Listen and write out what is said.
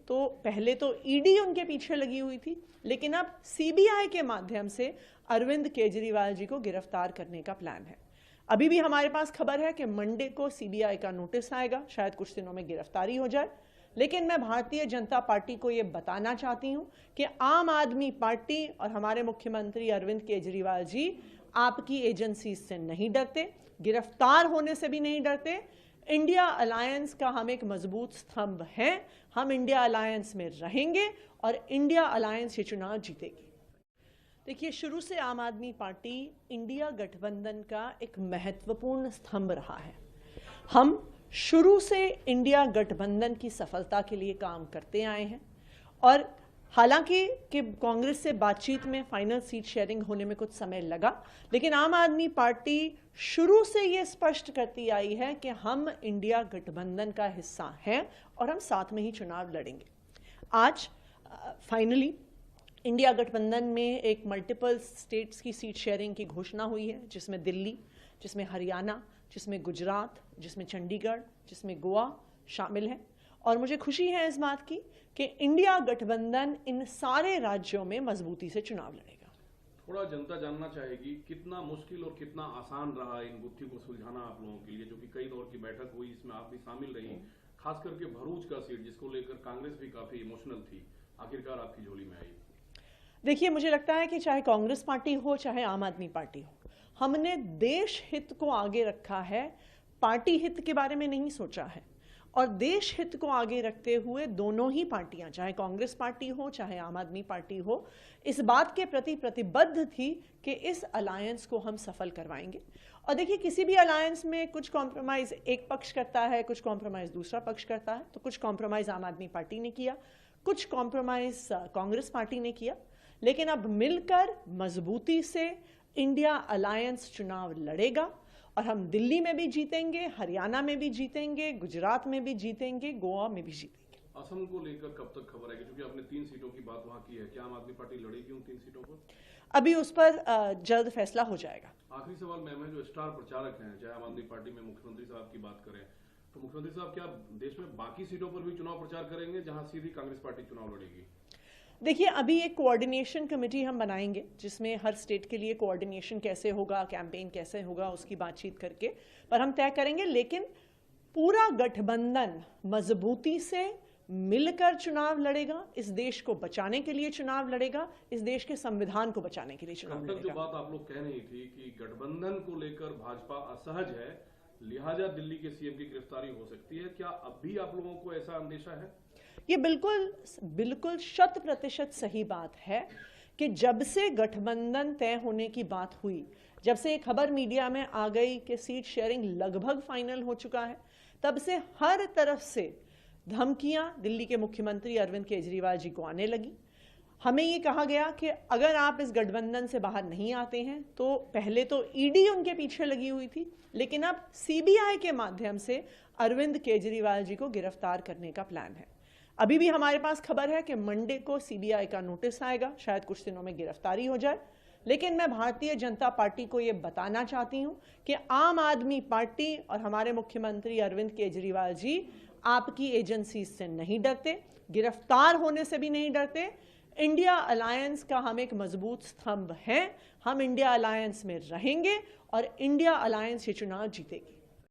तो पहले तो ईडी उनके पीछे लगी हुई थी, लेकिन अब सीबीआई के माध्यम से अरविंद केजरीवाल जी को गिरफ्तार करने का प्लान है। अभी भी हमारे पास खबर है कि मंडे को सीबीआई का नोटिस आएगा, शायद कुछ दिनों में गिरफ्तारी हो जाए। लेकिन मैं भारतीय जनता पार्टी को यह बताना चाहती हूं कि आम आदमी पार्टी और हमारे मुख्यमंत्री अरविंद केजरीवाल जी आपकी एजेंसी से नहीं डरते, गिरफ्तार होने से भी नहीं डरते। इंडिया अलायंस का हम एक मजबूत स्तंभ हैं, हम इंडिया अलायंस में रहेंगे और इंडिया अलायंस ये चुनाव जीतेगी। देखिए, शुरू से आम आदमी पार्टी इंडिया गठबंधन का एक महत्वपूर्ण स्तंभ रहा है। हम शुरू से इंडिया गठबंधन की सफलता के लिए काम करते आए हैं और हालांकि कि कांग्रेस से बातचीत में फाइनल सीट शेयरिंग होने में कुछ समय लगा, लेकिन आम आदमी पार्टी शुरू से ये स्पष्ट करती आई है कि हम इंडिया गठबंधन का हिस्सा हैं और हम साथ में ही चुनाव लड़ेंगे। आज फाइनली इंडिया गठबंधन में एक मल्टीपल स्टेट्स की सीट शेयरिंग की घोषणा हुई है, जिसमें दिल्ली, जिसमें हरियाणा, जिसमें गुजरात, जिसमें चंडीगढ़, जिसमें गोवा शामिल है। और मुझे खुशी है इस बात की कि इंडिया गठबंधन इन सारे राज्यों में मजबूती से चुनाव लड़ेगा। थोड़ा जनता जानना चाहेगी कितना मुश्किल और कितना आसान रहा इन गुत्थी को सुलझाना आप लोगों के लिए, जो कि कई दौर की बैठक हुई, इसमें आप भी शामिल रही, खास करके भरूच का सीट जिसको लेकर कांग्रेस भी काफी इमोशनल थी, आखिरकार आपकी झोली में आई। देखिए, मुझे लगता है कि चाहे कांग्रेस पार्टी हो चाहे आम आदमी पार्टी हो, हमने देश हित को आगे रखा है, पार्टी हित के बारे में नहीं सोचा है। और देश हित को आगे रखते हुए दोनों ही पार्टियां, चाहे कांग्रेस पार्टी हो चाहे आम आदमी पार्टी हो, इस बात के प्रति प्रतिबद्ध थी कि इस अलायंस को हम सफल करवाएंगे। और देखिए, किसी भी अलायंस में कुछ कॉम्प्रोमाइज एक पक्ष करता है, कुछ कॉम्प्रोमाइज दूसरा पक्ष करता है। तो कुछ कॉम्प्रोमाइज आम आदमी पार्टी ने किया, कुछ कॉम्प्रोमाइज कांग्रेस पार्टी ने किया, लेकिन अब मिलकर मजबूती से इंडिया अलायंस चुनाव लड़ेगा और हम दिल्ली में भी जीतेंगे, हरियाणा में भी जीतेंगे, गुजरात में भी जीतेंगे, गोवा में भी जीतेंगे। असम को लेकर कब तक खबर है, क्योंकि आपने 3 सीटों की बात वहां की है, क्या आम आदमी पार्टी लड़ेगी उन 3 सीटों पर? अभी उस पर जल्द फैसला हो जाएगा। आखिरी सवाल मैम है, जो स्टार प्रचारक हैं चाहे आम आदमी पार्टी में मुख्यमंत्री साहब की बात करें, तो मुख्यमंत्री साहब क्या देश में बाकी सीटों पर भी चुनाव प्रचार करेंगे जहां सीधी कांग्रेस पार्टी चुनाव लड़ेगी? देखिए, अभी एक कोऑर्डिनेशन कमेटी हम बनाएंगे जिसमें हर स्टेट के लिए कोऑर्डिनेशन कैसे होगा, कैंपेन कैसे होगा, उसकी बातचीत करके पर हम तय करेंगे। लेकिन पूरा गठबंधन मजबूती से मिलकर चुनाव लड़ेगा, इस देश को बचाने के लिए चुनाव लड़ेगा, इस देश के संविधान को बचाने के लिए चुनाव लड़ेगा। जो बात आप लोग कह रही थी कि गठबंधन को लेकर भाजपा असहज है, लिहाजा दिल्ली के सीएम की गिरफ्तारी हो सकती है, क्या अब भी आप लोगों को ऐसा अंदेशा है? ये बिल्कुल 100% सही बात है कि जब से गठबंधन तय होने की बात हुई, जब से एक खबर मीडिया में आ गई कि सीट शेयरिंग लगभग फाइनल हो चुका है, तब से हर तरफ से धमकियां दिल्ली के मुख्यमंत्री अरविंद केजरीवाल जी को आने लगी। हमें ये कहा गया कि अगर आप इस गठबंधन से बाहर नहीं आते हैं, तो पहले तो ईडी उनके पीछे लगी हुई थी, लेकिन अब सीबीआई के माध्यम से अरविंद केजरीवाल जी को गिरफ्तार करने का प्लान है। अभी भी हमारे पास खबर है कि मंडे को सीबीआई का नोटिस आएगा, शायद कुछ दिनों में गिरफ्तारी हो जाए। लेकिन मैं भारतीय जनता पार्टी को यह बताना चाहती हूं कि आम आदमी पार्टी और हमारे मुख्यमंत्री अरविंद केजरीवाल जी आपकी एजेंसी से नहीं डरते, गिरफ्तार होने से भी नहीं डरते। इंडिया अलायंस का हम एक मजबूत स्तंभ हैं, हम इंडिया अलायंस में रहेंगे और इंडिया अलायंस ये चुनाव जीतेगी।